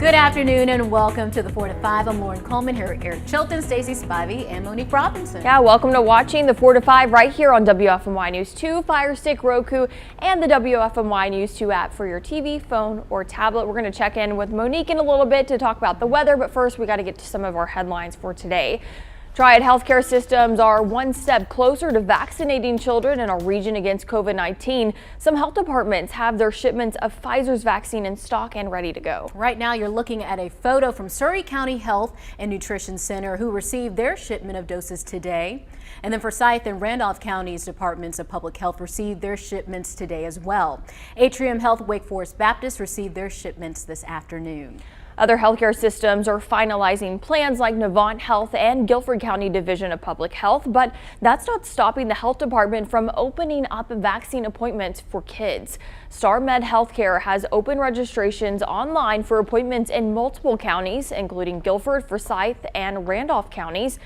Good afternoon and welcome to the 4 to 5. I'm Lauren Coleman here with Eric Chilton, Stacey Spivey, and Monique Robinson. Yeah, welcome to watching the 4 to 5 right here on WFMY News 2, Fire Stick, Roku, and the WFMY News 2 app for your TV, phone, or tablet. We're going to check in with Monique in a little bit to talk about the weather, but first we got to get to some of our headlines for today. Triad healthcare systems are one step closer to vaccinating children in our region against COVID-19. Some health departments have their shipments of Pfizer's vaccine in stock and ready to go. Right now, you're looking at a photo from Surry County Health and Nutrition Center, who received their shipment of doses today. And then Forsyth and Randolph County's Departments of Public Health received their shipments today as well. Atrium Health Wake Forest Baptist received their shipments this afternoon. Other healthcare systems are finalizing plans like Navant Health and Guilford County Division of Public Health, but that's not stopping the health department from opening up vaccine appointments for kids. StarMed Healthcare has open registrations online for appointments in multiple counties, including Guilford, Forsyth, and Randolph counties.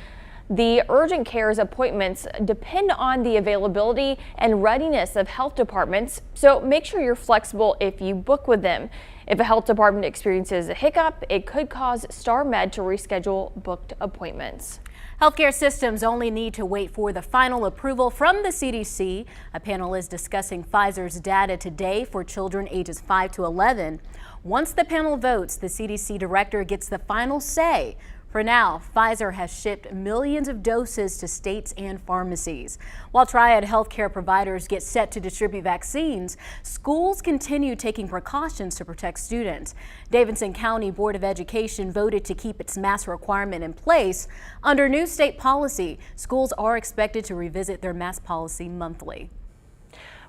The urgent cares appointments depend on the availability and readiness of health departments, so make sure you're flexible if you book with them. If a health department experiences a hiccup, it could cause StarMed to reschedule booked appointments. Healthcare systems only need to wait for the final approval from the CDC. A panel is discussing Pfizer's data today for children ages 5 to 11. Once the panel votes, the CDC director gets the final say. For now, Pfizer has shipped millions of doses to states and pharmacies. While Triad healthcare providers get set to distribute vaccines, schools continue taking precautions to protect students. Davidson County Board of Education voted to keep its mask requirement in place. Under new state policy, schools are expected to revisit their mask policy monthly.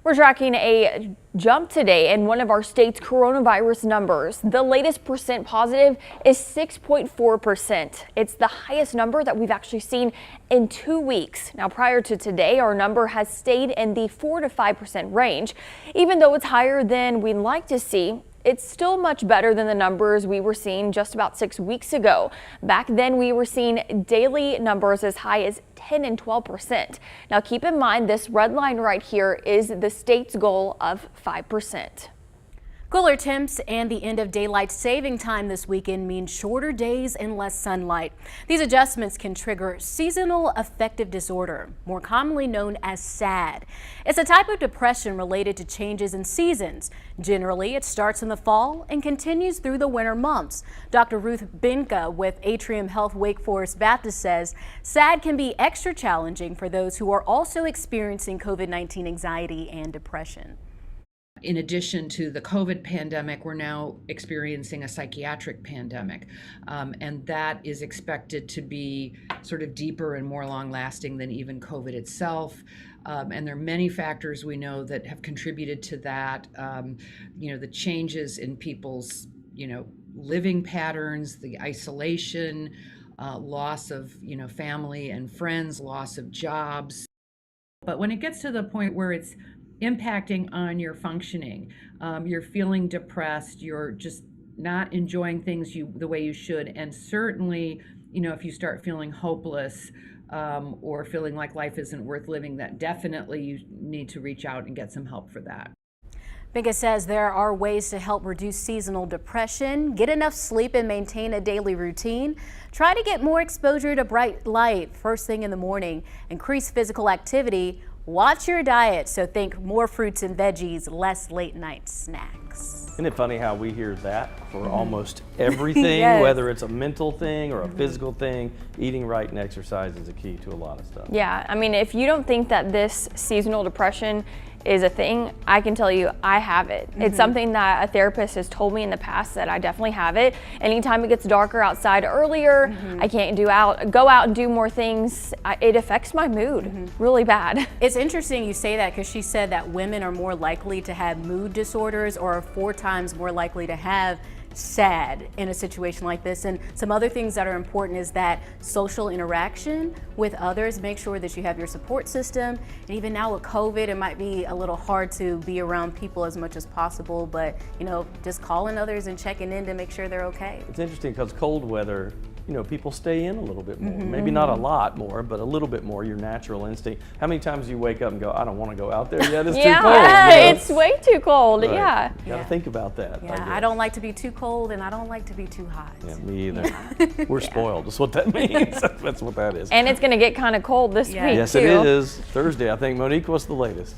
We're tracking a jump today in one of our state's coronavirus numbers. The latest percent positive is 6.4%. It's the highest number that we've actually seen in 2 weeks. Now, prior to today, our number has stayed in the 4 to 5% range. Even though it's higher than we'd like to see, it's still much better than the numbers we were seeing just about 6 weeks ago. Back then, we were seeing daily numbers as high as 10 and 12%. Now, keep in mind, this red line right here is the state's goal of 5%. Cooler temps and the end of daylight saving time this weekend mean shorter days and less sunlight. These adjustments can trigger seasonal affective disorder, more commonly known as SAD. It's a type of depression related to changes in seasons. Generally, it starts in the fall and continues through the winter months. Dr. Ruth Binka with Atrium Health Wake Forest Baptist says SAD can be extra challenging for those who are also experiencing COVID-19 anxiety and depression. In addition to the COVID pandemic, we're now experiencing a psychiatric pandemic, and that is expected to be sort of deeper and more long-lasting than even COVID itself. And there are many factors we know that have contributed to that. The changes in people's, living patterns, the isolation, loss of, family and friends, loss of jobs. But when it gets to the point where it's impacting on your functioning, you're feeling depressed, you're just not enjoying things the way you should, and certainly, if you start feeling hopeless or feeling like life isn't worth living, that definitely you need to reach out and get some help for that. Binka says there are ways to help reduce seasonal depression. Get enough sleep and maintain a daily routine. Try to get more exposure to bright light first thing in the morning. Increase physical activity. Watch your diet, so think more fruits and veggies, less late night snacks. Isn't it funny how we hear that for almost everything, Yes. Whether it's a mental thing or a physical thing? Eating right and exercise is a key to a lot of stuff. Yeah, I mean, if you don't think that this seasonal depression is a thing, I can tell you I have it. It's something that a therapist has told me in the past that I definitely have it. Anytime it gets darker outside earlier, I can't go out and do more things. It affects my mood really bad. It's interesting you say that because she said that women are more likely to have mood disorders or are 4 times more likely to have SAD in a situation like this. And some other things that are important is that social interaction with others. Make sure that you have your support system. And even now with COVID, it might be a little hard to be around people as much as possible, but just calling others and checking in to make sure they're okay. It's interesting because cold weather people stay in a little bit more. Maybe not a lot more, but a little bit more, your natural instinct. How many times do you wake up and go, I don't want to go out there yet, it's too cold? Yeah, it's way too cold, Right. yeah. You got to think about that. Yeah, I don't like to be too cold and I don't like to be too hot. Yeah, me either. We're spoiled, that's what that means. That's what that is. And it's going to get kind of cold this week, Yes, too. it is. Thursday, I think. Monique, what's the latest?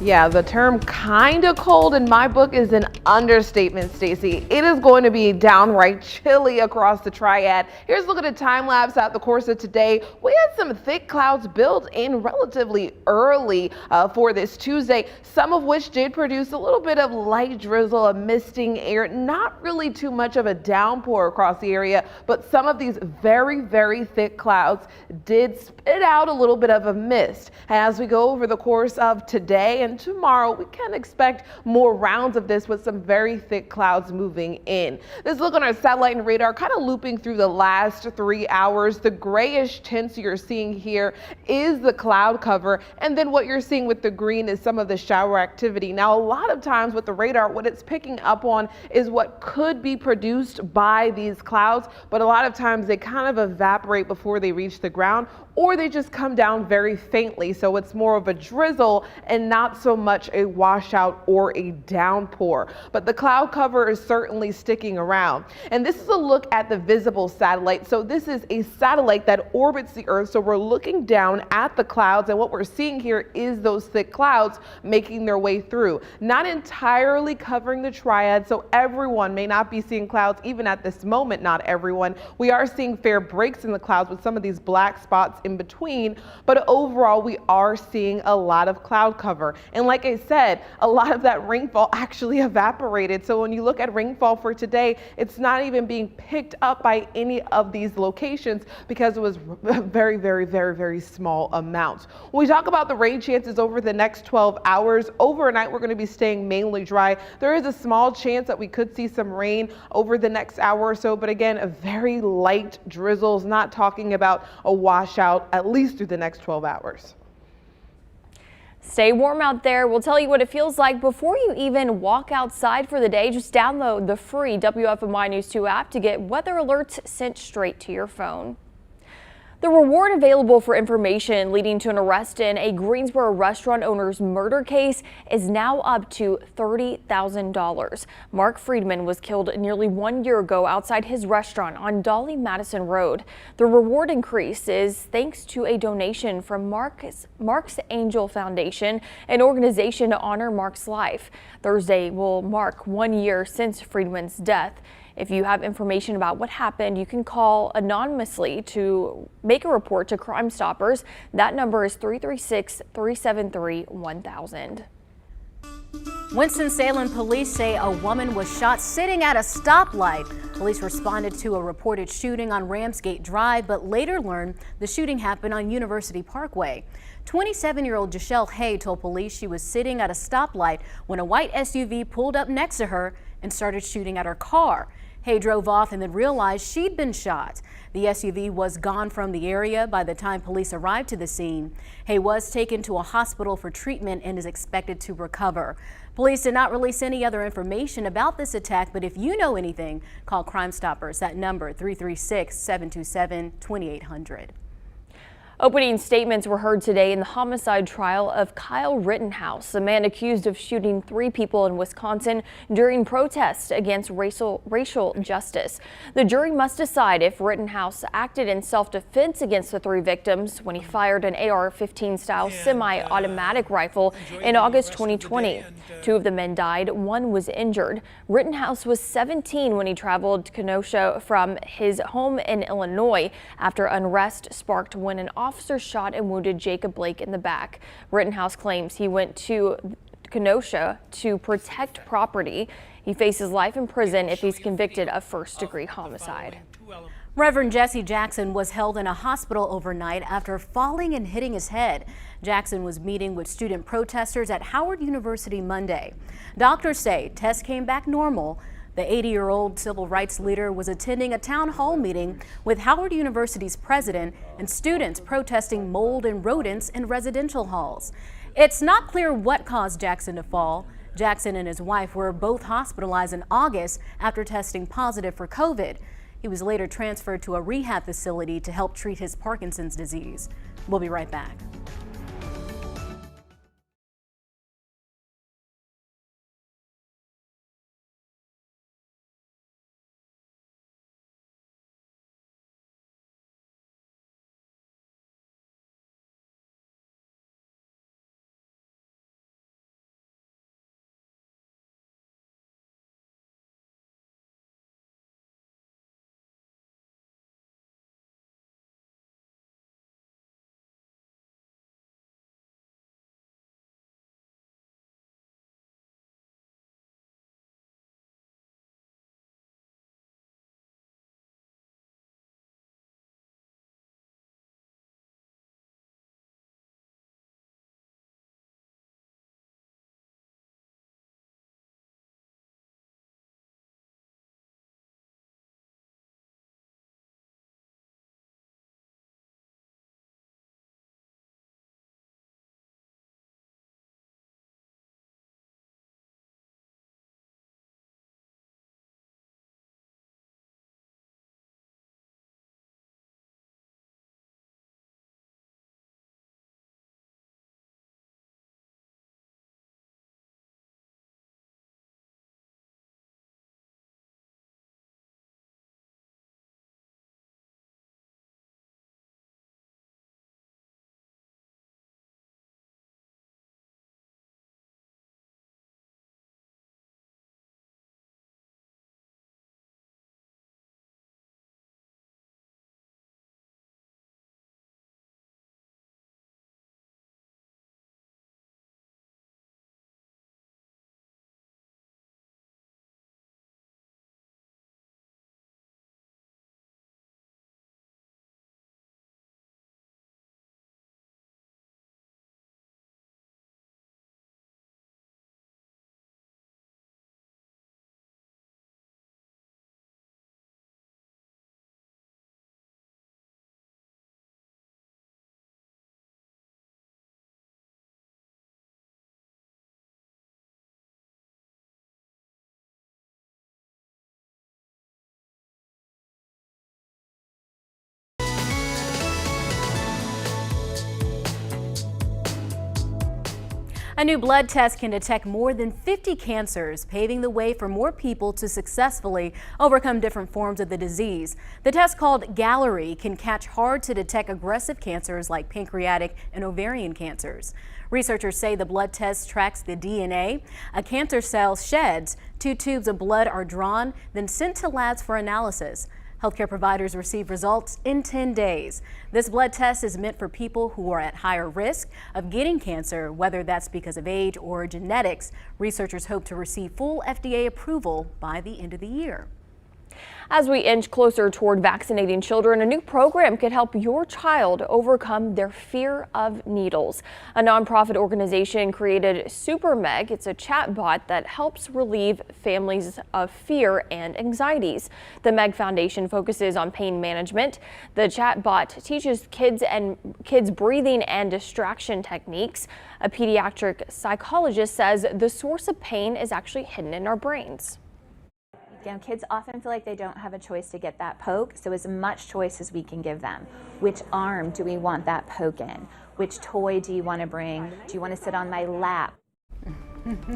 Yeah, the term kinda cold in my book is an understatement, Stacey. It is going to be downright chilly across the Triad. Here's a look at a time lapse out the course of today. We had some thick clouds build in relatively early for this Tuesday, some of which did produce a little bit of light drizzle, a misting air, not really too much of a downpour across the area, but some of these very, very thick clouds did spit out a little bit of a mist. As we go over the course of today and tomorrow, we can expect more rounds of this with some very thick clouds moving in. This look on our satellite and radar kind of looping through the last 3 hours. The grayish tints you're seeing here is the cloud cover, and then what you're seeing with the green is some of the shower activity. Now, a lot of times with the radar, what it's picking up on is what could be produced by these clouds, but a lot of times they kind of evaporate before they reach the ground, or they just come down very faintly. So it's more of a drizzle and not so much a washout or a downpour. But the cloud cover is certainly sticking around. And this is a look at the visible satellite. So this is a satellite that orbits the Earth. So we're looking down at the clouds, and what we're seeing here is those thick clouds making their way through. Not entirely covering the Triad, so everyone may not be seeing clouds, even at this moment, not everyone. We are seeing fair breaks in the clouds with some of these black spots in between, but overall we are seeing a lot of cloud cover. And like I said, a lot of that rainfall actually evaporated. So when you look at rainfall for today, it's not even being picked up by any of these locations because it was very, very, very, very small amounts. When we talk about the rain chances over the next 12 hours, overnight we're going to be staying mainly dry. There is a small chance that we could see some rain over the next hour or so, but again, a very light drizzles, not talking about a washout at least through the next 12 hours. Stay warm out there. We'll tell you what it feels like before you even walk outside for the day. Just download the free WFMY News 2 app to get weather alerts sent straight to your phone. The reward available for information leading to an arrest in a Greensboro restaurant owner's murder case is now up to $30,000. Mark Friedman was killed nearly 1 year ago outside his restaurant on Dolly Madison Road. The reward increase is thanks to a donation from Mark's Angel Foundation, an organization to honor Mark's life. Thursday will mark 1 year since Friedman's death. If you have information about what happened, you can call anonymously to make a report to Crime Stoppers. That number is 336-373-1000. Winston-Salem police say a woman was shot sitting at a stoplight. Police responded to a reported shooting on Ramsgate Drive, but later learned the shooting happened on University Parkway. 27-year-old Jachelle Hay told police she was sitting at a stoplight when a white SUV pulled up next to her and started shooting at her car. Hay drove off and then realized she'd been shot. The SUV was gone from the area by the time police arrived to the scene. Hay was taken to a hospital for treatment and is expected to recover. Police did not release any other information about this attack, but if you know anything, call Crime Stoppers. That number, 336-727-2800. Opening statements were heard today in the homicide trial of Kyle Rittenhouse, a man accused of shooting 3 people in Wisconsin during protests against racial justice. The jury must decide if Rittenhouse acted in self-defense against the 3 victims when he fired an AR-15 style semi-automatic rifle in August 2020. 2 of the men died, 1 was injured. Rittenhouse was 17 when he traveled to Kenosha from his home in Illinois after unrest sparked when an officer shot and wounded Jacob Blake in the back. Rittenhouse claims he went to Kenosha to protect property. He faces life in prison if he's convicted of first-degree homicide. Reverend Jesse Jackson was held in a hospital overnight after falling and hitting his head. Jackson was meeting with student protesters at Howard University Monday. Doctors say tests came back normal. The 80-year-old civil rights leader was attending a town hall meeting with Howard University's president and students protesting mold and rodents in residential halls. It's not clear what caused Jackson to fall. Jackson and his wife were both hospitalized in August after testing positive for COVID. He was later transferred to a rehab facility to help treat his Parkinson's disease. We'll be right back. A new blood test can detect more than 50 cancers, paving the way for more people to successfully overcome different forms of the disease. The test, called Gallery, can catch hard-to-detect aggressive cancers like pancreatic and ovarian cancers. Researchers say the blood test tracks the DNA a cancer cell sheds. 2 tubes of blood are drawn, then sent to labs for analysis. Healthcare providers receive results in 10 days. This blood test is meant for people who are at higher risk of getting cancer, whether that's because of age or genetics. Researchers hope to receive full FDA approval by the end of the year. As we inch closer toward vaccinating children, a new program could help your child overcome their fear of needles. A nonprofit organization created SuperMeg. It's a chatbot that helps relieve families of fear and anxieties. The Meg Foundation focuses on pain management. The chatbot teaches kids breathing and distraction techniques. A pediatric psychologist says the source of pain is actually hidden in our brains. You know, kids often feel like they don't have a choice to get that poke, so as much choice as we can give them. Which arm do we want that poke in? Which toy do you want to bring? Do you want to sit on my lap?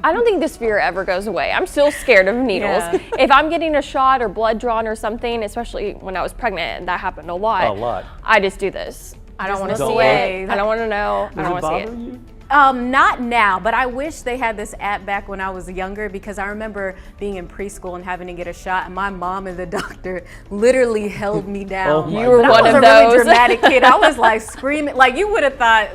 I don't think this fear ever goes away. I'm still scared of needles. Yeah. If I'm getting a shot or blood drawn or something, especially when I was pregnant, and that happened a lot. I just do this. I don't want to see it. I don't want to know. I don't want to see it. You? Not now, but I wish they had this app back when I was younger, because I remember being in preschool and having to get a shot, and my mom and the doctor literally held me down. You were one of I was a those. really dramatic kid. I was like screaming, like you would have thought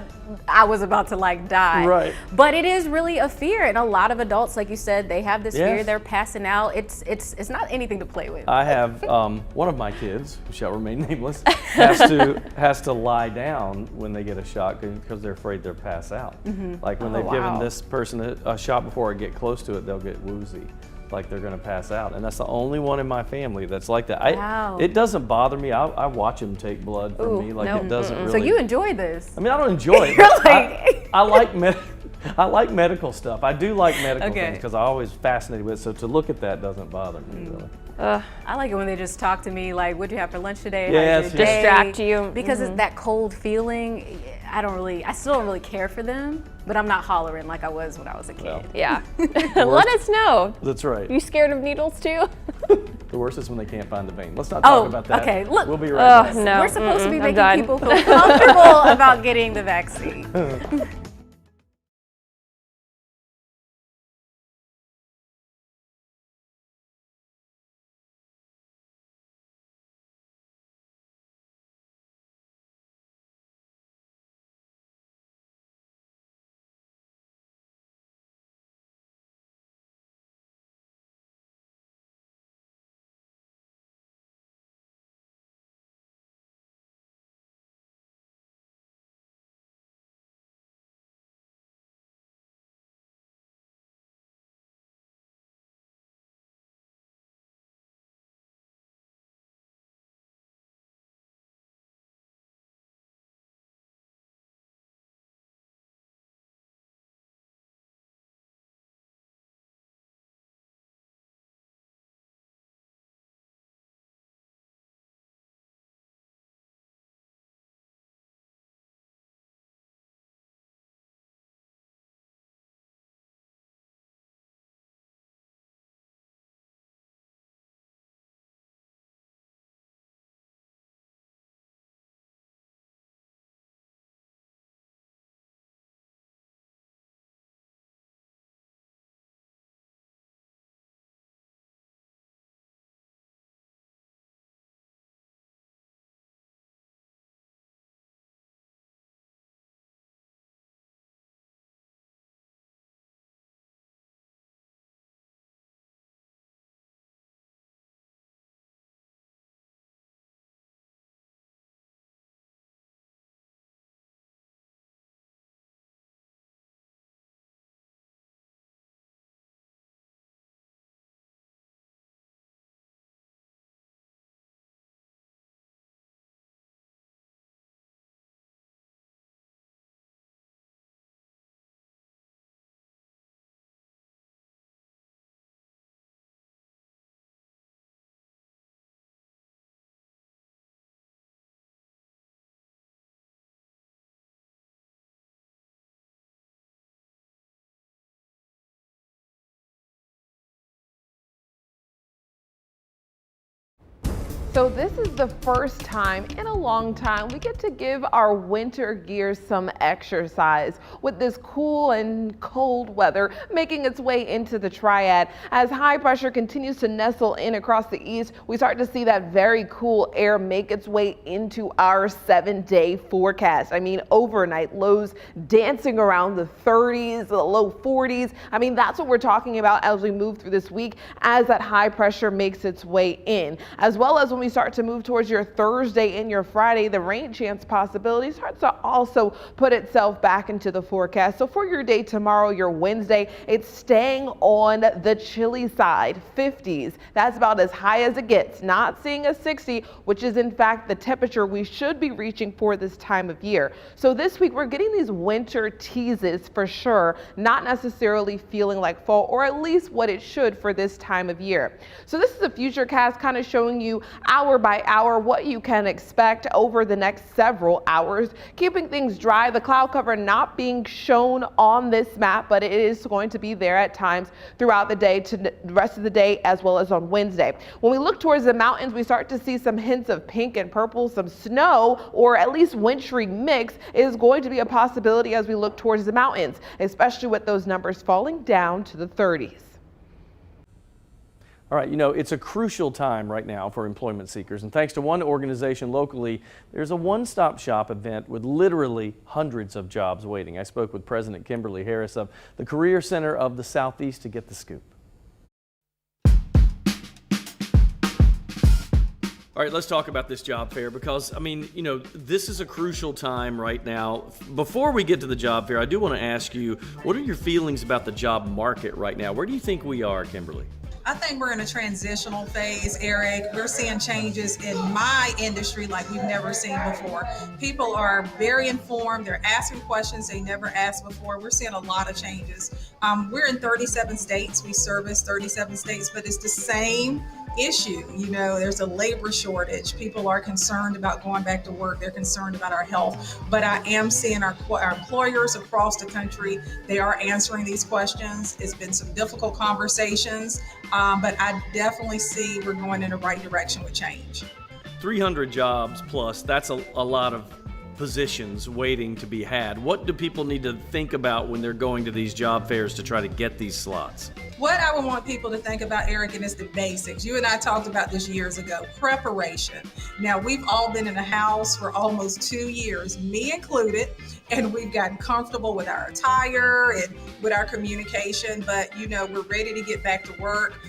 I was about to like die. Right. But it is really a fear, and a lot of adults, like you said, they have this fear. Yes. They're passing out. It's not anything to play with. I have one of my kids, who shall remain nameless, has to lie down when they get a shot because they're afraid they'll pass out. Like when they've given this person a shot, before I get close to it, they'll get woozy, like they're going to pass out. And that's the only one in my family that's like that. It doesn't bother me. I watch them take blood from me. Like it doesn't really. So you enjoy this? I mean, I don't enjoy it. You're like I like I like medical stuff. I do like medical Okay. things because I'm always fascinated with it. So to look at that doesn't bother me really. I like it when they just talk to me like, what'd you have for lunch today? How Yes, was your day? Distract you. Because it's that cold feeling. I still don't really care for them, but I'm not hollering like I was when I was a kid. Well, Yeah. Let us know. that's right. You scared of needles too? The worst is when they can't find the vein. Let's not talk about that. Okay. Look, We'll be right back. No. we're supposed to be I'm making done. people feel comfortable about getting the vaccine. So this is the first time in a long time we get to give our winter gear some exercise with this cool and cold weather making its way into the Triad. As high pressure continues to nestle in across the east, we start to see that very cool air make its way into our 7-day forecast. I mean, overnight lows dancing around the 30s, the low 40s. I mean, that's what we're talking about as we move through this week as that high pressure makes its way in, as well as when we start to move towards your Thursday and your Friday, the rain chance possibility starts to also put itself back into the forecast. So for your day tomorrow, your Wednesday, it's staying on the chilly side, 50s. That's about as high as it gets, not seeing a 60, which is in fact the temperature we should be reaching for this time of year. So this week we're getting these winter teases for sure, not necessarily feeling like fall, or at least what it should for this time of year. So this is a future cast kind of showing you hour by hour what you can expect over the next several hours, keeping things dry. The cloud cover not being shown on this map, but it is going to be there at times throughout the day to the rest of the day as well as on Wednesday. When we look towards the mountains, we start to see some hints of pink and purple, some snow, or at least wintry mix is going to be a possibility as we look towards the mountains, especially with those numbers falling down to the 30s. All right, you know, it's a crucial time right now for employment seekers, and thanks to one organization locally, there's a one-stop shop event with literally hundreds of jobs waiting. I spoke with President Kimberly Harris of the Career Center of the Southeast to get the scoop. All right, let's talk about this job fair because, I mean, you know, this is a crucial time right now. Before we get to the job fair, I do want to ask you, what are your feelings about the job market right now? Where do you think we are, Kimberly? I think we're in a transitional phase, Eric. We're seeing changes in my industry like we've never seen before. People are very informed. They're asking questions they never asked before. We're seeing a lot of changes. We're in 37 states. We service 37 states, but it's the same issue. You know, there's a labor shortage. People are concerned about going back to work. They're concerned about our health. But I am seeing our employers across the country, they are answering these questions. It's been some difficult conversations, but I definitely see we're going in the right direction with change. 300 jobs plus, that's a lot of positions waiting to be had. What do people need to think about when they're going to these job fairs to try to get these slots? What I would want people to think about, Eric, and it's the basics. You and I talked about this years ago, preparation. Now, we've all been in the house for almost 2 years, me included, and we've gotten comfortable with our attire and with our communication, but you know, we're ready to get back to work.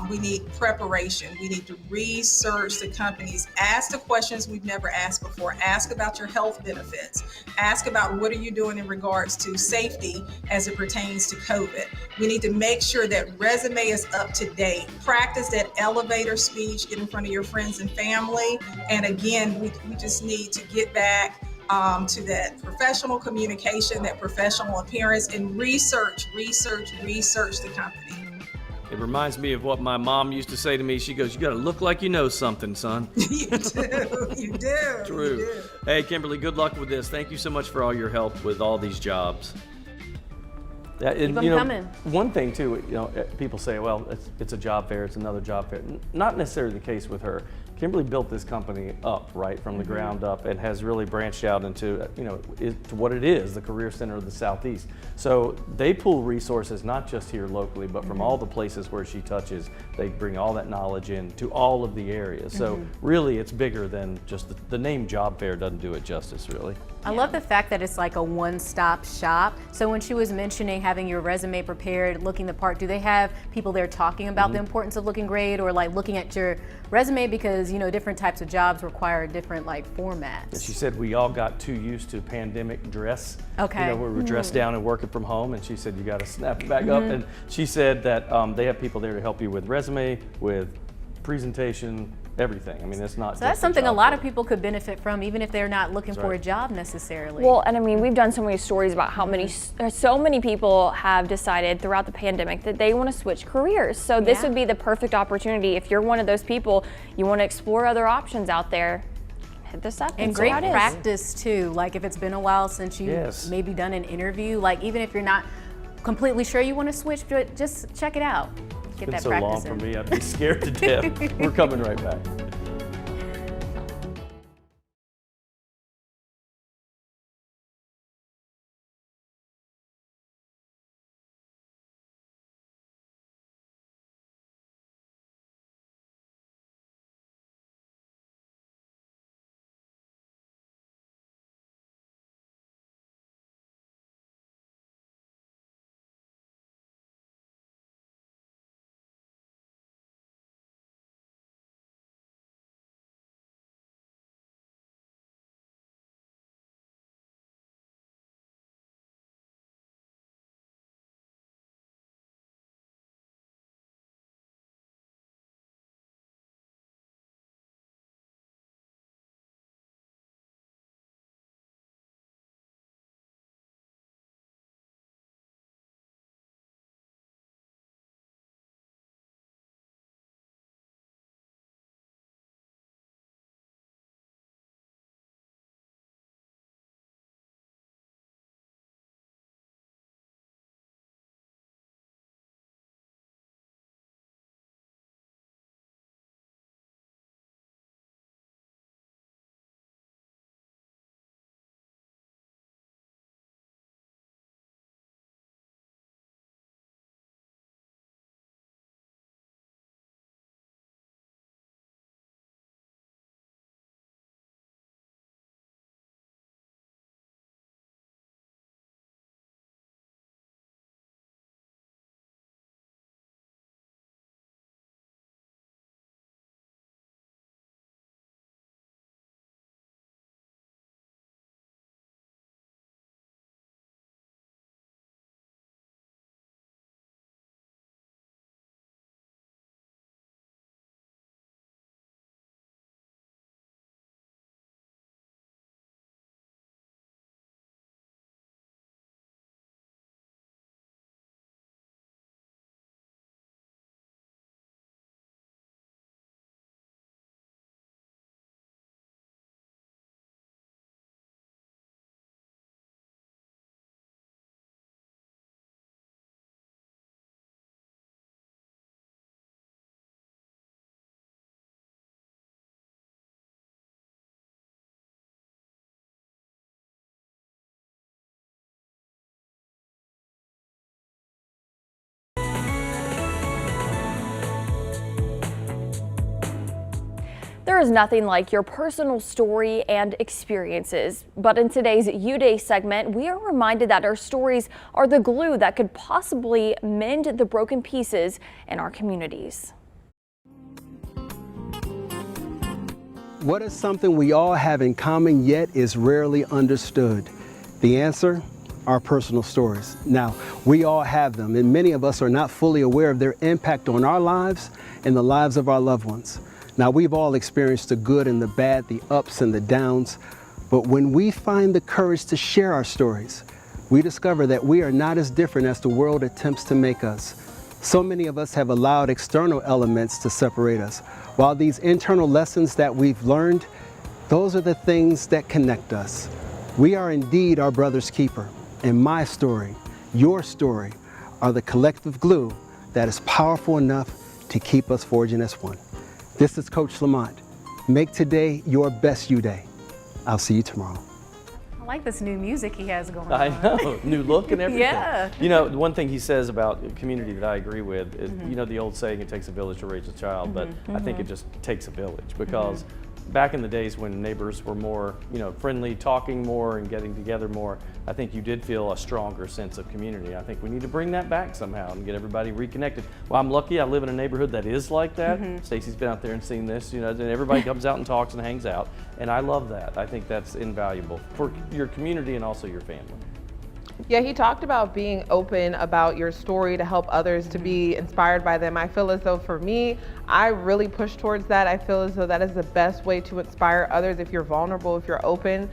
We need preparation. We need to research the companies, ask the questions we've never asked before, ask about your health benefits, ask about what are you doing in regards to safety as it pertains to COVID. We need to make sure that resume is up to date. Practice that elevator speech, get in front of your friends and family. And again, we just need to get back to that professional communication, that professional appearance, and research the company. It reminds me of what my mom used to say to me. She goes, "You got to look like you know something, son." You do. True. You do. Hey, Kimberly, good luck with this. Thank you so much for all your help with all these jobs. Yeah, Keep 'em coming. One thing too, people say, well, it's a job fair, it's another job fair. Not necessarily the case with her. Kimberly built this company up, right, from the ground up, and has really branched out into, to what it is, the Career Center of the Southeast. So they pull resources not just here locally, but from all the places where she touches. They bring all that knowledge in to all of the areas. So really, it's bigger than just the name job fair doesn't do it justice, really. I love the fact that it's like a one-stop shop. So when she was mentioning having your resume prepared, looking the part, do they have people there talking about the importance of looking great, or like looking at your resume, because different types of jobs require different formats? She said we all got too used to pandemic dress. Okay. We were dressed down and working from home, and she said you got to snap it back up. And she said that they have people there to help you with resume, with presentation, everything. I mean, it's not. So that's something a lot of people could benefit from, even if they're not looking for a job necessarily. Well, and I mean, we've done so many stories about how so many people have decided throughout the pandemic that they want to switch careers. So this would be the perfect opportunity. If you're one of those people, you want to explore other options out there, hit this up. And great practice too. Like if it's been a while since you've maybe done an interview, like even if you're not completely sure you want to switch, just check it out. Get that It's been so practice long in. for me, I'd be scared to death. We're coming right back. There is nothing like your personal story and experiences. But in today's U Day segment, we are reminded that our stories are the glue that could possibly mend the broken pieces in our communities. What is something we all have in common yet is rarely understood? The answer? Our personal stories. Now, we all have them, and many of us are not fully aware of their impact on our lives and the lives of our loved ones. Now, we've all experienced the good and the bad, the ups and the downs, but when we find the courage to share our stories, we discover that we are not as different as the world attempts to make us. So many of us have allowed external elements to separate us, while these internal lessons that we've learned, those are the things that connect us. We are indeed our brother's keeper, and my story, your story, are the collective glue that is powerful enough to keep us forging as one. This is Coach Lamont. Make today your best U Day. I'll see you tomorrow. I like this new music he has going on. I know, new look and everything. Yeah. You know, one thing he says about community that I agree with is, you know, the old saying, it takes a village to raise a child, but I think it just takes a village because back in the days when neighbors were more, you know, friendly, talking more and getting together more, I think you did feel a stronger sense of community. I think we need to bring that back somehow and get everybody reconnected. Well, I'm lucky I live in a neighborhood that is like that. Stacy's been out there and seen this, you know, and everybody comes out and talks and hangs out. And I love that. I think that's invaluable for your community and also your family. Yeah, he talked about being open about your story to help others to be inspired by them. I feel as though for me, I really push towards that. I feel as though that is the best way to inspire others if you're vulnerable, if you're open,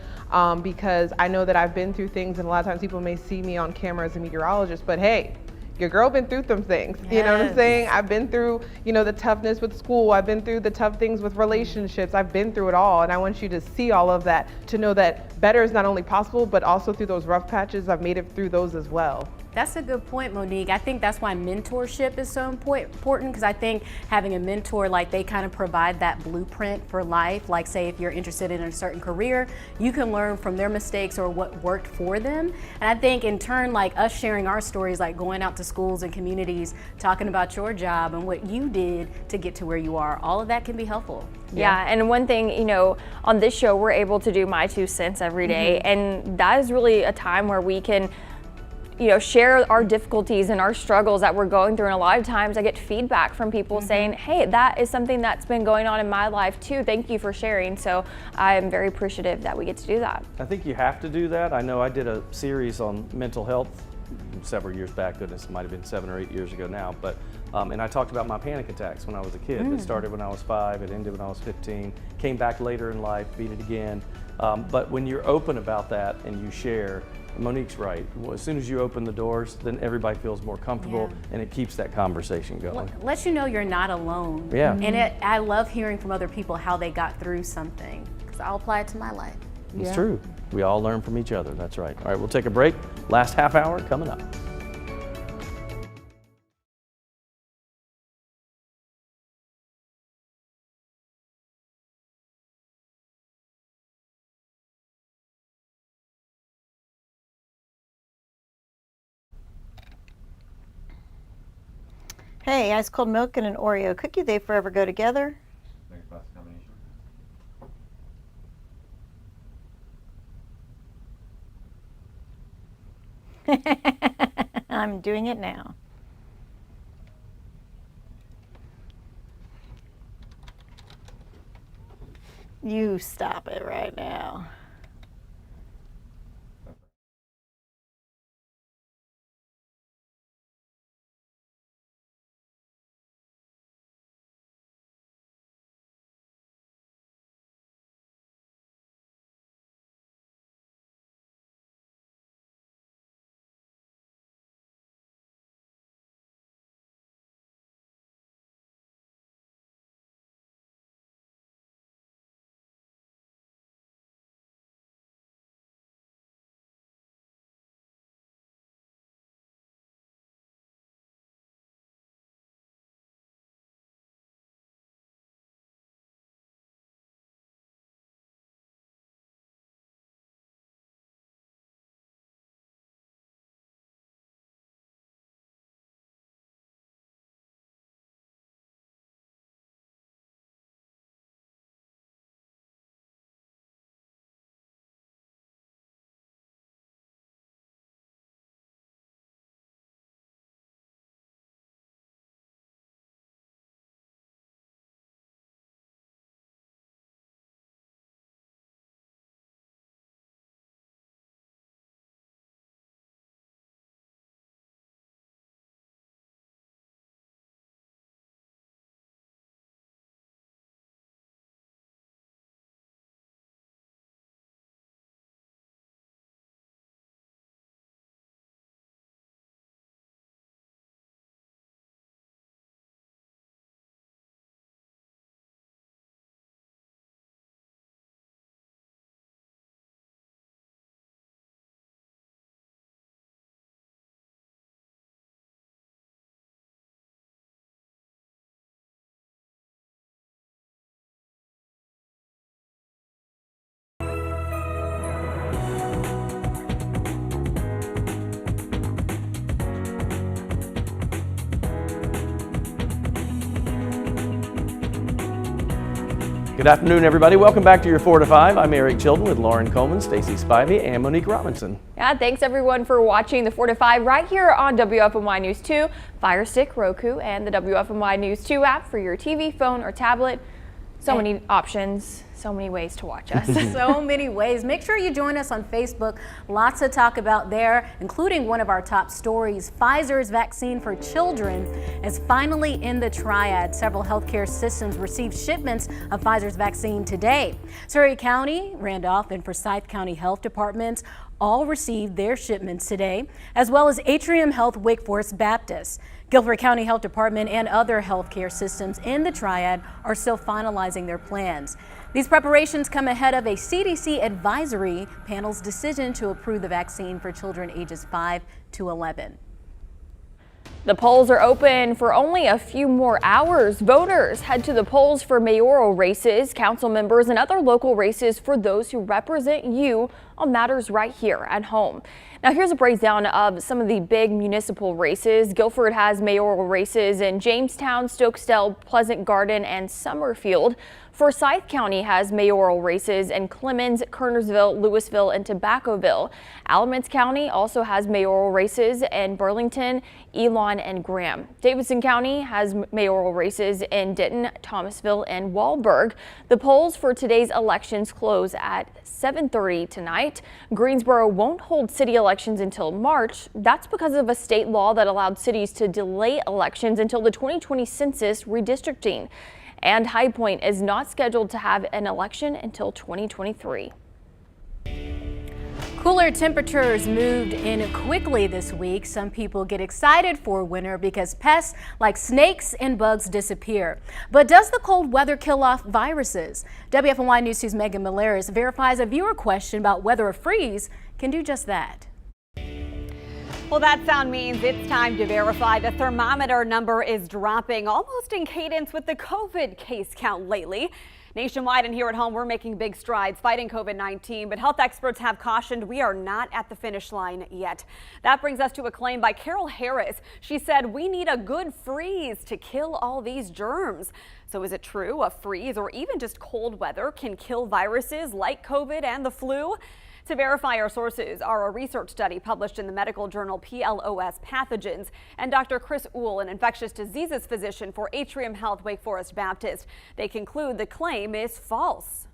because I know that I've been through things, and a lot of times people may see me on camera as a meteorologist, but hey, your girl been through some things. Yes. You know what I'm saying? I've been through, you know, the toughness with school. I've been through the tough things with relationships. I've been through it all. And I want you to see all of that, to know that better is not only possible, but also through those rough patches, I've made it through those as well. That's a good point, Monique. I think that's why mentorship is so important, because I think having a mentor, like, they kind of provide that blueprint for life. Like, say if you're interested in a certain career, you can learn from their mistakes or what worked for them. And I think in turn, like us sharing our stories, like going out to schools and communities, talking about your job and what you did to get to where you are, all of that can be helpful. Yeah, and one thing, you know, on this show, we're able to do my 2 cents every day, and that is really a time where we can, you know, share our difficulties and our struggles that we're going through. And a lot of times I get feedback from people saying, hey, that is something that's been going on in my life too. Thank you for sharing. So I'm very appreciative that we get to do that. I think you have to do that. I know I did a series on mental health several years back. Goodness, it might have been 7 or 8 years ago now. But and I talked about my panic attacks when I was a kid. It started when I was 5, it ended when I was 15, came back later in life, beat it again. But when you're open about that and you share, Monique's right. As soon as you open the doors, then everybody feels more comfortable, and it keeps that conversation going. Lets you know you're not alone. Yeah. And I love hearing from other people how they got through something, because I'll apply it to my life. It's true. We all learn from each other. That's right. All right, we'll take a break. Last half hour coming up. Hey, ice cold milk and an Oreo cookie, they forever go together. Next best combination. I'm doing it now. You stop it right now. Good afternoon, everybody. Welcome back to your 4 to 5. I'm Eric Chilton with Lauren Coleman, Stacy Spivey, and Monique Robinson. Yeah, thanks everyone for watching the 4 to 5 right here on WFMY News 2, Fire Stick, Roku, and the WFMY News 2 app for your TV, phone, or tablet. So many options, so many ways to watch us. So many ways. Make sure you join us on Facebook. Lots to talk about there, including one of our top stories. Pfizer's vaccine for children is finally in the Triad. Several healthcare systems received shipments of Pfizer's vaccine today. Surrey County, Randolph, and Forsyth County Health Departments all received their shipments today, as well as Atrium Health Wake Forest Baptist. Guilford County Health Department and other healthcare systems in the Triad are still finalizing their plans. These preparations come ahead of a CDC advisory panel's decision to approve the vaccine for children ages 5 to 11. The polls are open for only a few more hours. Voters head to the polls for mayoral races, council members, and other local races for those who represent you on matters right here at home. Now here's a breakdown of some of the big municipal races. Guilford has mayoral races in Jamestown, Stokesdale, Pleasant Garden, and Summerfield. Forsyth County has mayoral races in Clemens, Kernersville, Louisville, and Tobaccoville. Alamance County also has mayoral races in Burlington, Elon, and Graham. Davidson County has mayoral races in Denton, Thomasville, and Wahlberg. The polls for today's elections close at 7:30 tonight. Greensboro won't hold city elections until March. That's because of a state law that allowed cities to delay elections until the 2020 census redistricting. And High Point is not scheduled to have an election until 2023. Cooler temperatures moved in quickly this week. Some people get excited for winter because pests like snakes and bugs disappear. But does the cold weather kill off viruses? WFMY News 2's Megan Milleris verifies a viewer question about whether a freeze can do just that. Well, that sound means it's time to verify. The thermometer number is dropping almost in cadence with the COVID case count lately. Nationwide and here at home, we're making big strides fighting COVID-19, but health experts have cautioned we are not at the finish line yet. That brings us to a claim by Carol Harris. She said we need a good freeze to kill all these germs. So is it true a freeze or even just cold weather can kill viruses like COVID and the flu? To verify our sources are a research study published in the medical journal PLOS Pathogens and Dr. Chris Uhl, an infectious diseases physician for Atrium Health Wake Forest Baptist. They conclude the claim is false.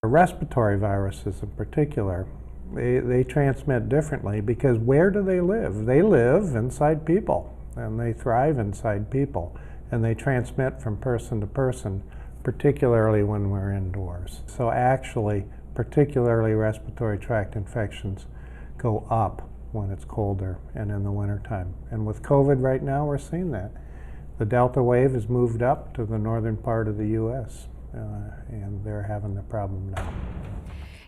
Respiratory viruses in particular, they transmit differently because where do they live? They live inside people and they thrive inside people and they transmit from person to person, particularly when we're indoors. So actually, particularly respiratory tract infections go up when it's colder and in the wintertime. And with COVID right now, we're seeing that. The Delta wave has moved up to the northern part of the U.S. And they're having the problem now.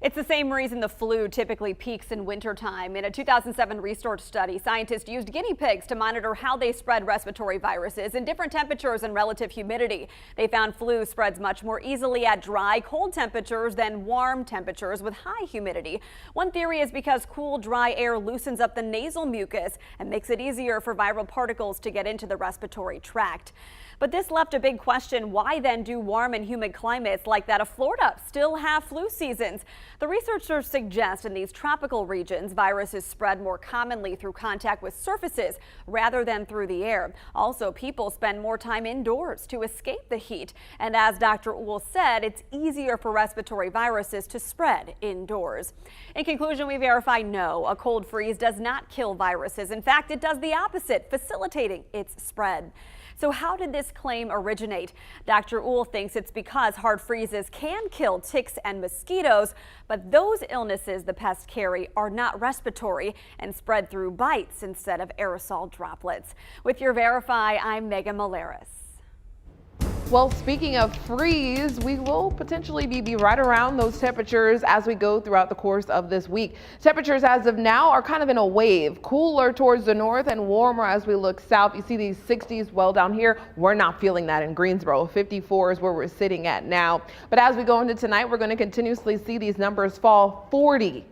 It's the same reason the flu typically peaks in wintertime. In a 2007 research study, scientists used guinea pigs to monitor how they spread respiratory viruses in different temperatures and relative humidity. They found flu spreads much more easily at dry, cold temperatures than warm temperatures with high humidity. One theory is because cool, dry air loosens up the nasal mucus and makes it easier for viral particles to get into the respiratory tract. But this left a big question. Why then do warm and humid climates like that of Florida still have flu seasons? The researchers suggest in these tropical regions, viruses spread more commonly through contact with surfaces rather than through the air. Also, people spend more time indoors to escape the heat. And as Dr. Uhl said, it's easier for respiratory viruses to spread indoors. In conclusion, we verify no, a cold freeze does not kill viruses. In fact, it does the opposite, facilitating its spread. So how did this claim originate? Dr. Uhl thinks it's because hard freezes can kill ticks and mosquitoes, but those illnesses the pests carry are not respiratory and spread through bites instead of aerosol droplets. With your Verify, I'm Megan Milleris. Well, speaking of freeze, we will potentially be right around those temperatures as we go throughout the course of this week. Temperatures as of now are kind of in a wave, cooler towards the north and warmer as we look south. You see these 60s well down here. We're not feeling that in Greensboro. 54 is where we're sitting at now. But as we go into tonight, we're going to continuously see these numbers fall 40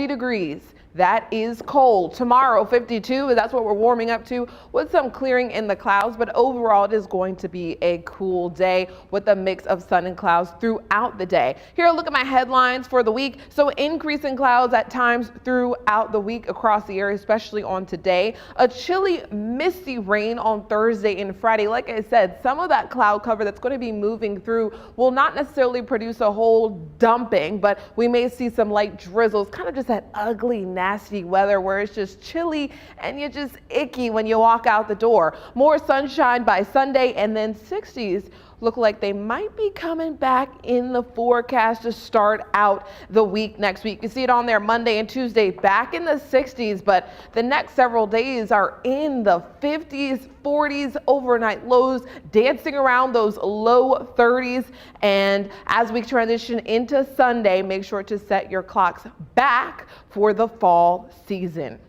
degrees That is cold. Tomorrow, 52, that's what we're warming up to with some clearing in the clouds, but overall it is going to be a cool day with a mix of sun and clouds throughout the day. Here, look at my headlines for the week. So increase in clouds at times throughout the week across the area, especially on today. A chilly, misty rain on Thursday and Friday. Like I said, some of that cloud cover that's going to be moving through will not necessarily produce a whole dumping, but we may see some light drizzles, kind of just that ugly, nasty weather where it's just chilly and you're just icky when you walk out the door. More sunshine by Sunday, and then 60s look like they might be coming back in the forecast to start out the week next week. You see it on there Monday and Tuesday, back in the 60s, but the next several days are in the 50s, 40s, overnight lows, dancing around those low 30s. And as we transition into Sunday, make sure to set your clocks back for the fall season.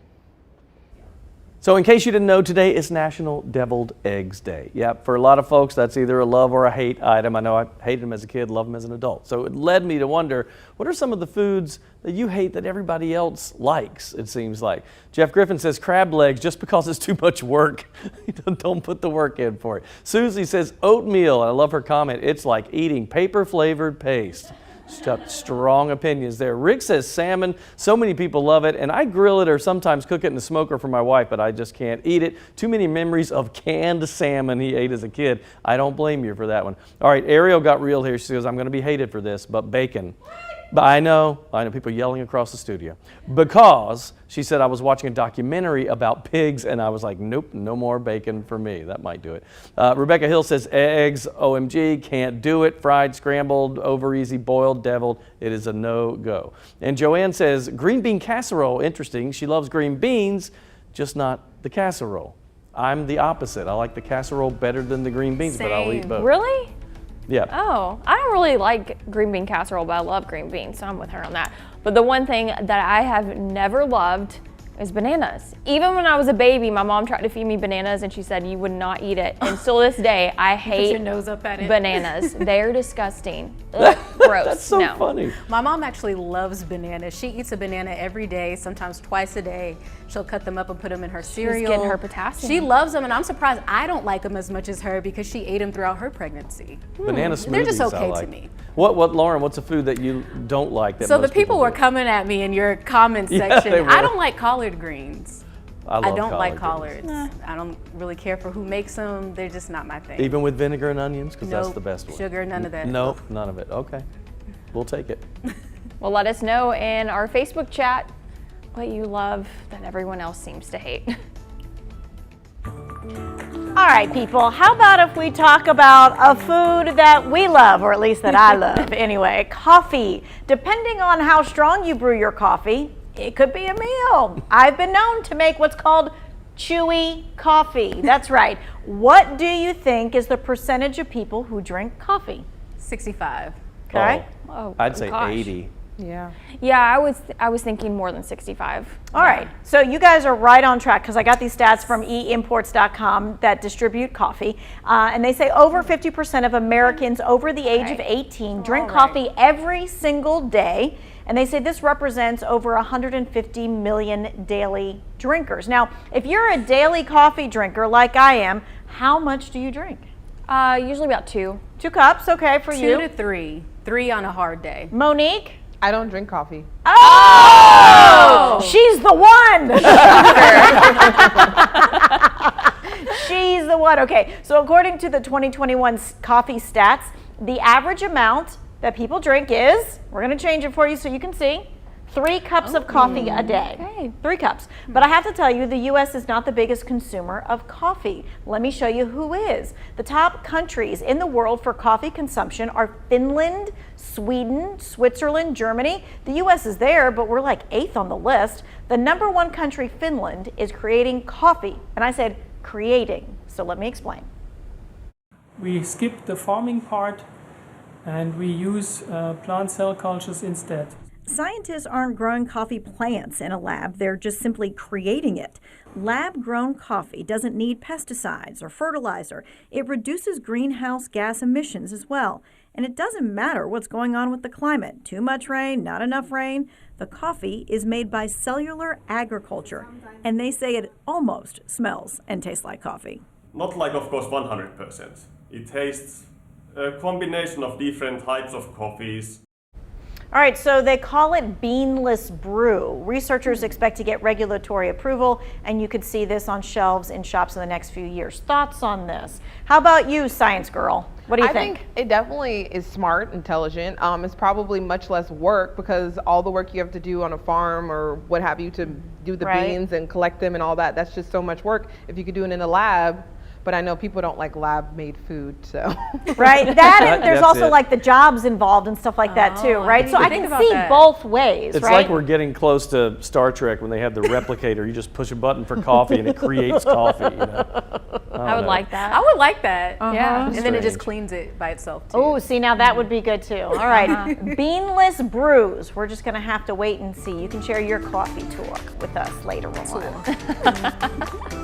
So in case you didn't know, today is National Deviled Eggs Day. Yep, for a lot of folks, that's either a love or a hate item. I know I hated them as a kid, love them as an adult. So it led me to wonder, what are some of the foods that you hate that everybody else likes, it seems like? Jeff Griffin says crab legs just because it's too much work. Don't put the work in for it. Susie says oatmeal, and I love her comment, it's like eating paper-flavored paste. Strong opinions there. Rick says salmon. So many people love it, and I grill it or sometimes cook it in the smoker for my wife, but I just can't eat it. Too many memories of canned salmon he ate as a kid. I don't blame you for that one. All right, Ariel got real here. She says, I'm going to be hated for this, but bacon. But I know people yelling across the studio. Because she said I was watching a documentary about pigs, and I was like, nope, no more bacon for me. That might do it. Rebecca Hill says eggs, OMG, can't do it. Fried, scrambled, over easy, boiled, deviled. It is a no-go. And Joanne says green bean casserole, interesting. She loves green beans, just not the casserole. I'm the opposite. I like the casserole better than the green beans, but I'll eat both. Really? Yeah. Oh, I don't really like green bean casserole, but I love green beans, so I'm with her on that. But the one thing that I have never loved is bananas. Even when I was a baby, my mom tried to feed me bananas and she said you would not eat it. And still this day, I hate your nose up at it. Bananas. They're disgusting. Ugh, gross. That's so no. funny. My mom actually loves bananas. She eats a banana every day, sometimes twice a day. She'll cut them up and put them in her cereal. She's getting her potassium. She loves them, and I'm surprised I don't like them as much as her because she ate them throughout her pregnancy. Banana smoothies, They're just okay I like. to me. What, Lauren, what's a food that you don't like that So most the people were do? coming at me in your comment Yeah, section. they were. I don't like collard greens. I don't like collard collards. I don't really care for who makes them. They're just not my thing. Even with vinegar and onions, because that's Nope. the best one. Sugar, none of that. Nope, none of it. Okay, we'll take it. Well, let us know in our Facebook chat what you love that everyone else seems to hate. All right, people, how about if we talk about a food that we love, or at least that I love anyway, coffee. Depending on how strong you brew your coffee, it could be a meal. I've been known to make what's called chewy coffee. That's right. What do you think is the percentage of people who drink coffee? 65. Okay. Oh, I'd say gosh. 80. Yeah. Yeah, I was thinking more than 65. All right, so you guys are right on track because I got these stats from eimports.com that distribute coffee, and they say over 50% of Americans over the age of 18 drink coffee every single day, and they say this represents over 150 million daily drinkers. Now, if you're a daily coffee drinker like I am, how much do you drink? Usually about 2. 2 cups, okay, for 2 you. to 3. 3 on a hard day. Monique? I don't drink coffee. Oh! She's the one! She's the one. Okay, so according to the 2021 coffee stats, the average amount that people drink is, we're going to change it for you so you can see, 3 cups of coffee a day. Okay. 3 cups. But I have to tell you, the U.S. is not the biggest consumer of coffee. Let me show you who is. The top countries in the world for coffee consumption are Finland, Sweden, Switzerland, Germany. The U.S. is there, but we're like 8th on the list. The number 1 country, Finland, is creating coffee. And I said creating, so let me explain. We skip the farming part and we use plant cell cultures instead. Scientists aren't growing coffee plants in a lab, they're just simply creating it. Lab-grown coffee doesn't need pesticides or fertilizer. It reduces greenhouse gas emissions as well. And it doesn't matter what's going on with the climate. Too much rain, not enough rain. The coffee is made by cellular agriculture, and they say it almost smells and tastes like coffee. Not like, of course, 100%. It tastes a combination of different types of coffees. All right, so they call it beanless brew. Researchers expect to get regulatory approval, and you could see this on shelves in shops in the next few years. Thoughts on this? How about you, science girl? What do you think? I think it definitely is smart, intelligent. It's probably much less work because all the work you have to do on a farm or what have you to do the beans and collect them and all that, that's just so much work. If you could do it in a lab, but I know people don't like lab-made food, so. Right, that and there's also like the jobs involved and stuff like that too, right? So I can see both ways, It's right? like we're getting close to Star Trek when they have the replicator. You just push a button for coffee and it creates coffee, you know? I would like that. I would like that. Yeah. And then it just Strange. cleans it by itself too. Oh, see, now that would be good too. All right, beanless brews. We're just going to have to wait and see. You can share your coffee tour with us later on.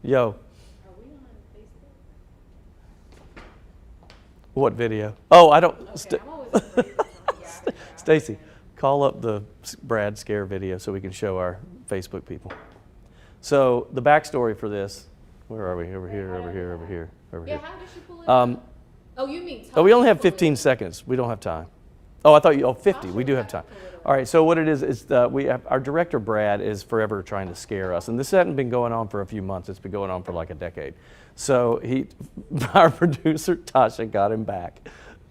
Yo. What video? Oh, I don't. Stacy, call up the Brad scare video so we can show our Facebook people. So the backstory for this, where are we? Over here, over here, over here, over here. How did she pull it up? Oh, you mean Oh, we only have 15 seconds. We don't have time. Oh, I thought you, 50. We do have time. All right, so what it is we have, our director, Brad, is forever trying to scare us. And this hadn't been going on for a few months. It's been going on for like a decade. So our producer, Tasha, got him back.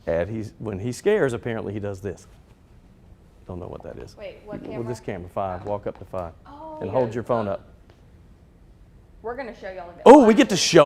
And when he scares, apparently he does this. Don't know what that is. Wait, what camera? With this camera, 5. Walk up to 5. Oh, and hold your phone up. We're going to show y'all a bit. Oh, we get to show.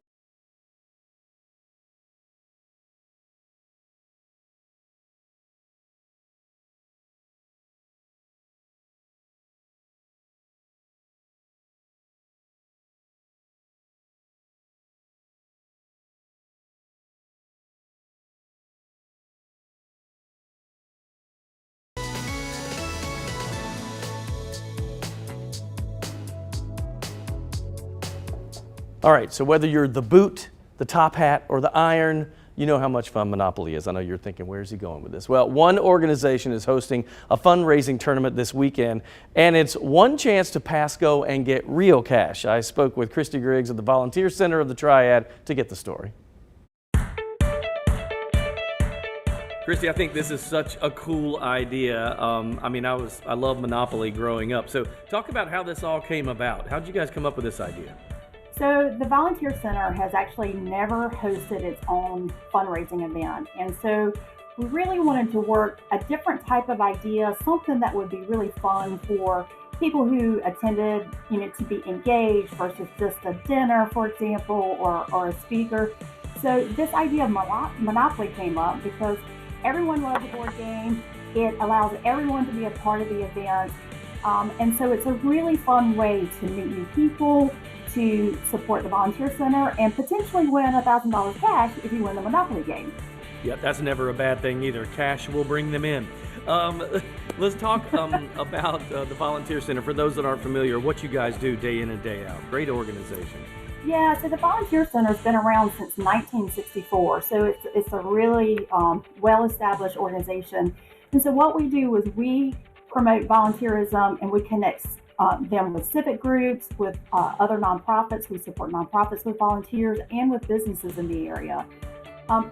All right, so whether you're the boot, the top hat, or the iron, you know how much fun Monopoly is. I know you're thinking, where's he going with this? Well, one organization is hosting a fundraising tournament this weekend, and it's one chance to pass go and get real cash. I spoke with Christy Griggs of the Volunteer Center of the Triad to get the story. Christy, I think this is such a cool idea. I mean, I love Monopoly growing up. So talk about how this all came about. How did you guys come up with this idea? So the Volunteer Center has actually never hosted its own fundraising event. And so we really wanted to work a different type of idea, something that would be really fun for people who attended, to be engaged versus just a dinner, for example, or a speaker. So this idea of Monopoly came up because everyone loves a board game. It allows everyone to be a part of the event. And so it's a really fun way to meet new people, to support the Volunteer Center and potentially win $1,000 cash if you win the Monopoly game. Yep, that's never a bad thing either. Cash will bring them in. Let's talk about the Volunteer Center. For those that aren't familiar, what you guys do day in and day out. Great organization. Yeah, so the Volunteer Center has been around since 1964, so it's a really well-established organization. And so what we do is we promote volunteerism and we connect them with civic groups, with other nonprofits. We support nonprofits with volunteers and with businesses in the area.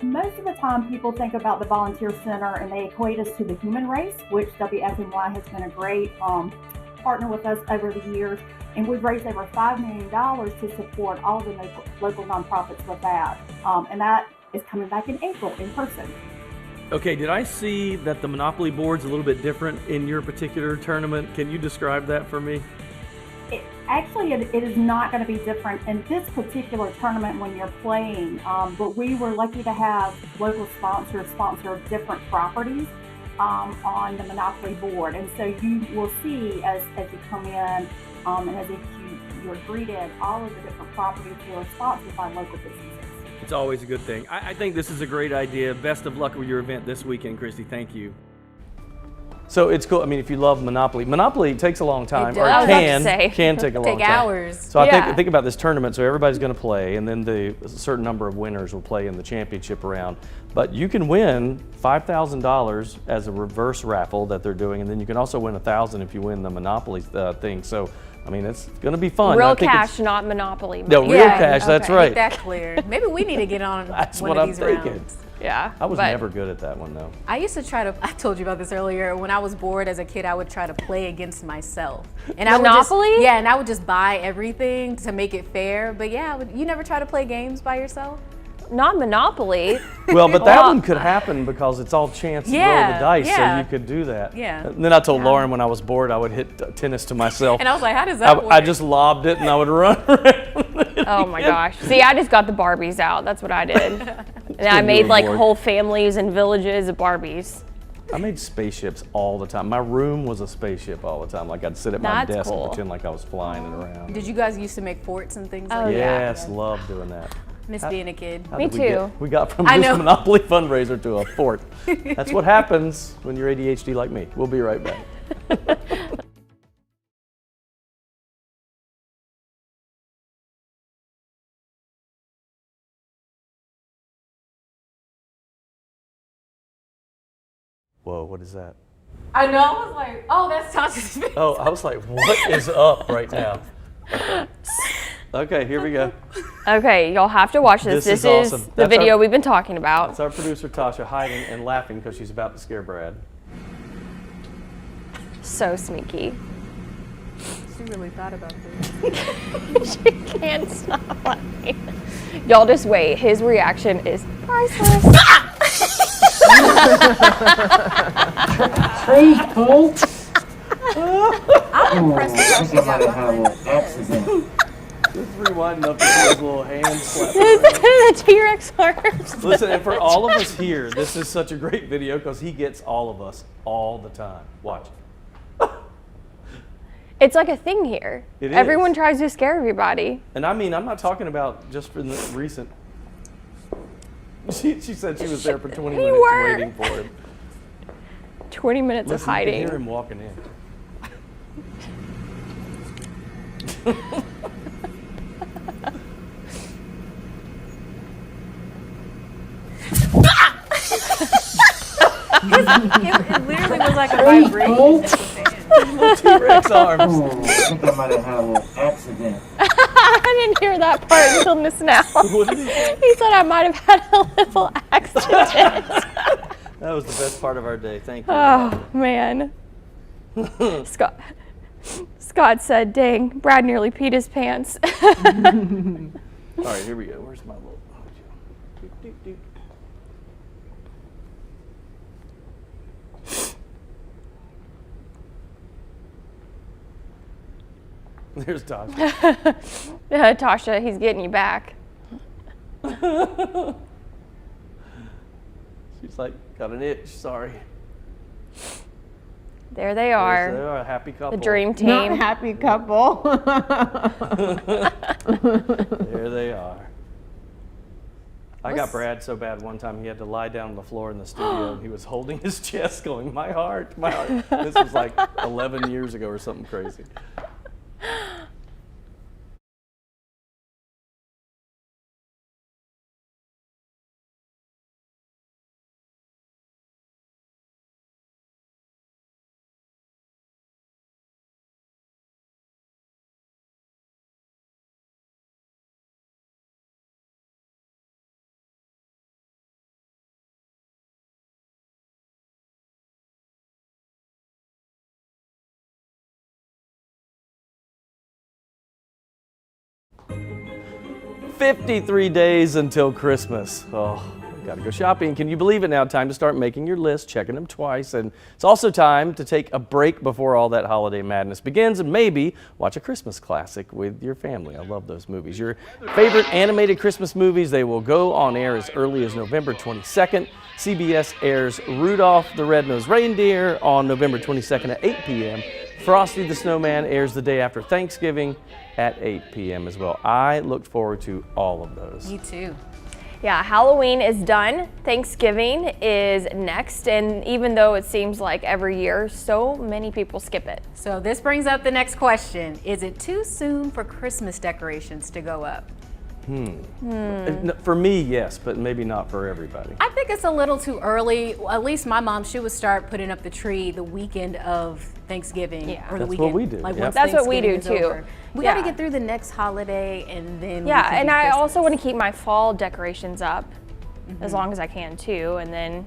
Most of the time people think about the Volunteer Center and they equate us to the human race, which WFNY has been a great partner with us over the years. And we've raised over $5 million to support all of the local nonprofits with that. And that is coming back in April in person. Okay, did I see that the Monopoly board's a little bit different in your particular tournament? Can you describe that for me? It is not going to be different in this particular tournament when you're playing. But we were lucky to have local sponsors sponsor different properties on the Monopoly board. And so you will see as you come in, and as if you're greeted, all of the different properties that are sponsored by local businesses. It's always a good thing. I think this is a great idea. Best of luck with your event this weekend, Christy. Thank you. So it's cool. I mean, if you love Monopoly takes a long time, or can take a long time. Hours. So I think about this tournament. So everybody's going to play, and then a certain number of winners will play in the championship round. But you can win $5,000 as a reverse raffle that they're doing, and then you can also win $1,000 if you win the Monopoly thing. So I mean, it's going to be fun. Real cash, not Monopoly. No, real cash. Okay. That's right. Make that clear. Maybe we need to get on that's one what of these I'm thinking. rounds. Yeah. I was never good at that one, though. I used to I told you about this earlier. When I was bored as a kid, I would try to play against myself. And Monopoly? And I would just buy everything to make it fair. But yeah, you never try to play games by yourself? Not Monopoly. Well, but that one could happen because it's all chance and roll the dice, so you could do that. Yeah. And then I told Lauren when I was bored, I would hit tennis to myself. And I was like, how does that work? I just lobbed it and I would run around. Oh my gosh. See, I just got the Barbies out. That's what I did. And I made like whole families and villages of Barbies. I made spaceships all the time. My room was a spaceship all the time. Like I'd sit at my desk and pretend like I was flying it around. Did you guys used to make forts and things like that? Yes, loved doing that. Miss being a kid. Me too. We got from this Monopoly fundraiser to a fort. That's what happens when you're ADHD like me. We'll be right back. Whoa, what is that? I know, I was like, oh, that's Tasha's face. Oh, I was like, what is up right now? Okay, here we go. Okay, y'all have to watch this. This is awesome. The video we've been talking about. That's our producer Tasha hiding and laughing because she's about to scare Brad. So sneaky. She really thought about this. She can't stop laughing. Y'all just wait. His reaction is priceless. Hey, Paul. I'm impressed with how she got behind accident. Just rewinding up his little hand slap. The T-Rex arms. Listen, and for all of us here, this is such a great video because he gets all of us all the time. Watch. It's like a thing here. It is. Everyone tries to scare everybody. And I mean, I'm not talking about just for the recent. She said she was there for 20 minutes waiting for him. 20 minutes of hiding. You can hear him walking in. It literally was like a vibration. T-Rex arms. Oh, I think I might have had a little accident. I didn't hear that part until just now. What did he say? He said I might have had a little accident. That was the best part of our day. Thank you. Oh, man. Scott said, dang, Brad nearly peed his pants. All right, here we go. Where's my little... There's Tasha. Tasha, he's getting you back. She's like, got an itch, sorry. There they are. They are a happy couple. The dream team. Not happy couple. There they are. I got Brad so bad one time he had to lie down on the floor in the studio and he was holding his chest going, my heart, my heart. This was like 11 years ago or something crazy. "53 days until Christmas." Oh, gotta go shopping. Can you believe it now? Time to start making your list, checking them twice. And it's also time to take a break before all that holiday madness begins and maybe watch a Christmas classic with your family. I love those movies. Your favorite animated Christmas movies, they will go on air as early as November 22nd. CBS airs Rudolph the Red-Nosed Reindeer on November 22nd at 8 p.m. Frosty the Snowman airs the day after Thanksgiving at 8 p.m. as well. I look forward to all of those. Me too. Yeah, Halloween is done. Thanksgiving is next. And even though it seems like every year, so many people skip it. So this brings up the next question. Is it too soon for Christmas decorations to go up? For me, yes, but maybe not for everybody. I think it's a little too early. At least my mom, she would start putting up the tree the weekend of Thanksgiving. Yeah. Or the That's weekend. what we do. Like Yep. once That's what we Thanksgiving do is too. over. We got to get through the next holiday and then Yeah, we can and do I Christmas. also want to keep my fall decorations up as long as I can too, and then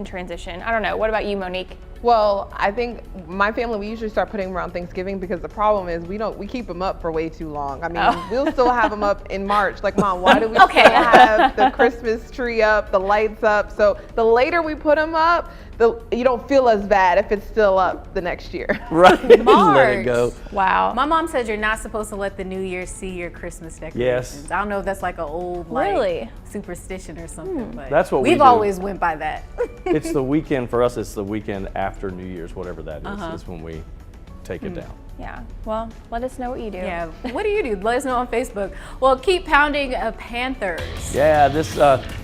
transition. I don't know. What about you, Monique? Well, I think my family, we usually start putting them around Thanksgiving because the problem is we keep them up for way too long. I mean, we'll still have them up in March. Like, Mom, why do we still have the Christmas tree up, the lights up? So the later we put them up, you don't feel as bad if it's still up the next year. Right. March. Let it go. Wow. My mom says you're not supposed to let the New Year see your Christmas decorations. Yes. I don't know if that's like an old superstition or something, but That's what we've we do. always went by that. It's the weekend, for us, it's the weekend after New Year's, whatever that is when we take it down. Yeah. Well, let us know what you do. Yeah. What do you do? Let us know on Facebook. Well, keep pounding Panthers. Yeah,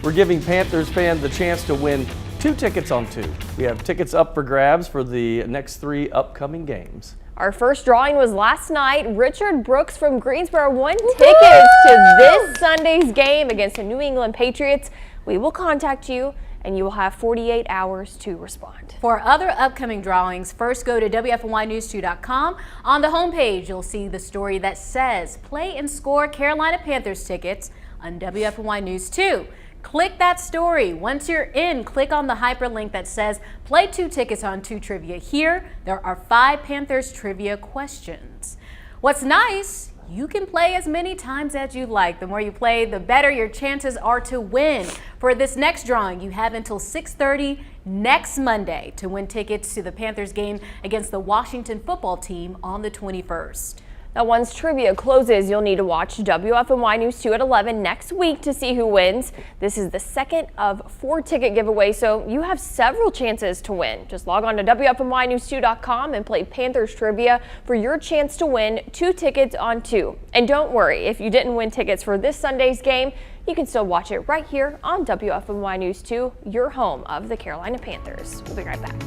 we're giving Panthers fans the chance to win 2 tickets on 2. We have tickets up for grabs for the next 3 upcoming games. Our first drawing was last night. Richard Brooks from Greensboro won tickets to this Sunday's game against the New England Patriots. We will contact you and you will have 48 hours to respond. For other upcoming drawings, first go to WFNYnews2.com. On the homepage, you'll see the story that says Play and Score Carolina Panthers tickets on WFNY News 2. Click that story. Once you're in, click on the hyperlink that says Play 2 tickets on 2 trivia. Here, there are 5 Panthers trivia questions. What's nice, you can play as many times as you like. The more you play, the better your chances are to win. For this next drawing, you have until 6:30 next Monday to win tickets to the Panthers game against the Washington football team on the 21st. Now, once trivia closes, you'll need to watch WFNY News 2 at 11 next week to see who wins. This is the second of 4 ticket giveaways, so you have several chances to win. Just log on to WFNYnews2.com and play Panthers trivia for your chance to win 2 tickets on 2. And don't worry, if you didn't win tickets for this Sunday's game, you can still watch it right here on WFNY News 2, your home of the Carolina Panthers. We'll be right back.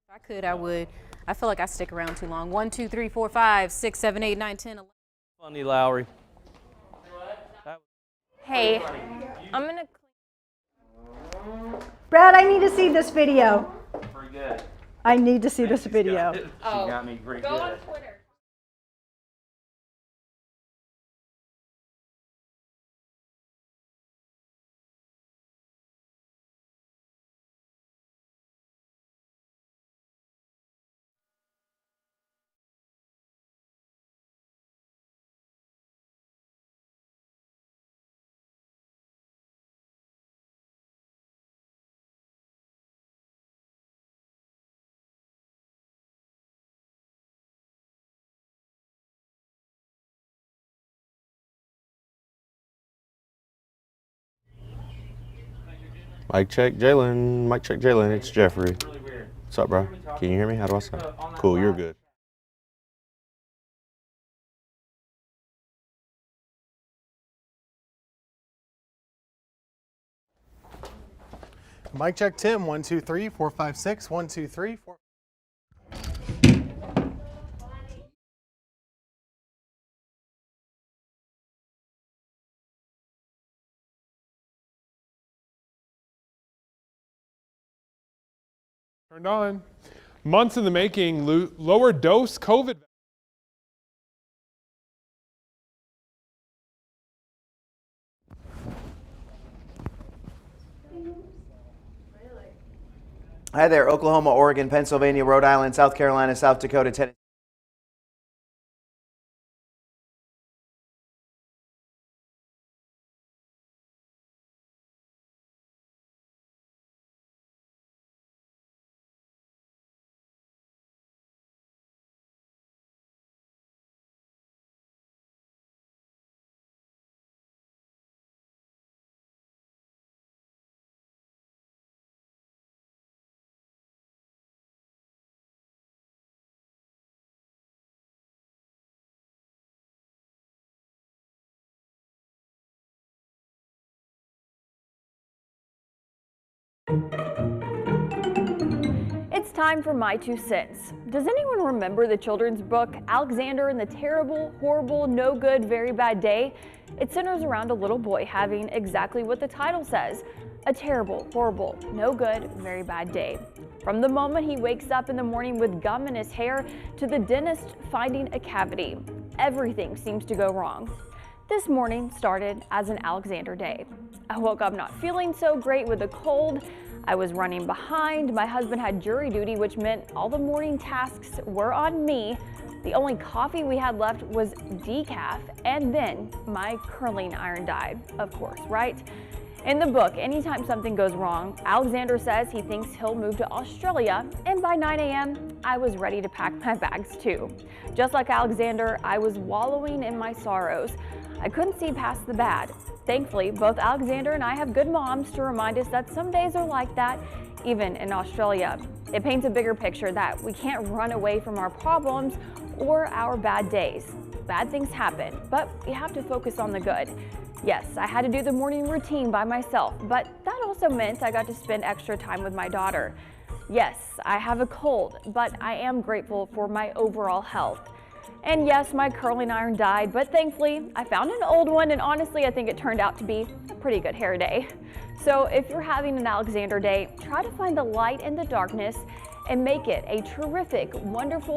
If I could, I would. I feel like I stick around too long. 1, 2, 3, 4, 5, 6, 7, 8, 9, 10, 11. Funny, Lowry. Hey, I'm gonna. Brad, I need to see this video. Pretty good. I need to see this video. She got me pretty Go good. on Twitter. Mic check, Jalen. Mic check, Jalen. It's Jeffrey. What's up, bro? Can you hear me? How do I sound? Cool, you're good. Mic check, Tim. 1, 2, 3, 4, 5, 6. 1, 2, 3, 4. Turned on. Months in the making, lower dose COVID. Hi there, Oklahoma, Oregon, Pennsylvania, Rhode Island, South Carolina, South Dakota, Tennessee. It's time for my 2 cents. Does anyone remember the children's book, Alexander and the Terrible, Horrible, No Good, Very Bad Day? It centers around a little boy having exactly what the title says, a terrible, horrible, no good, very bad day. From the moment he wakes up in the morning with gum in his hair to the dentist finding a cavity, everything seems to go wrong. This morning started as an Alexander day. I woke up not feeling so great with a cold. I was running behind. My husband had jury duty, which meant all the morning tasks were on me. The only coffee we had left was decaf, and then my curling iron died, of course, right? In the book, anytime something goes wrong, Alexander says he thinks he'll move to Australia, and by 9 a.m., I was ready to pack my bags too. Just like Alexander, I was wallowing in my sorrows. I couldn't see past the bad. Thankfully, both Alexander and I have good moms to remind us that some days are like that, even in Australia. It paints a bigger picture that we can't run away from our problems or our bad days. Bad things happen, but we have to focus on the good. Yes, I had to do the morning routine by myself, but that also meant I got to spend extra time with my daughter. Yes, I have a cold, but I am grateful for my overall health. And yes, my curling iron died, but thankfully I found an old one, and honestly I think it turned out to be a pretty good hair day. So if you're having an Alexander day, try to find the light in the darkness and make it a terrific, wonderful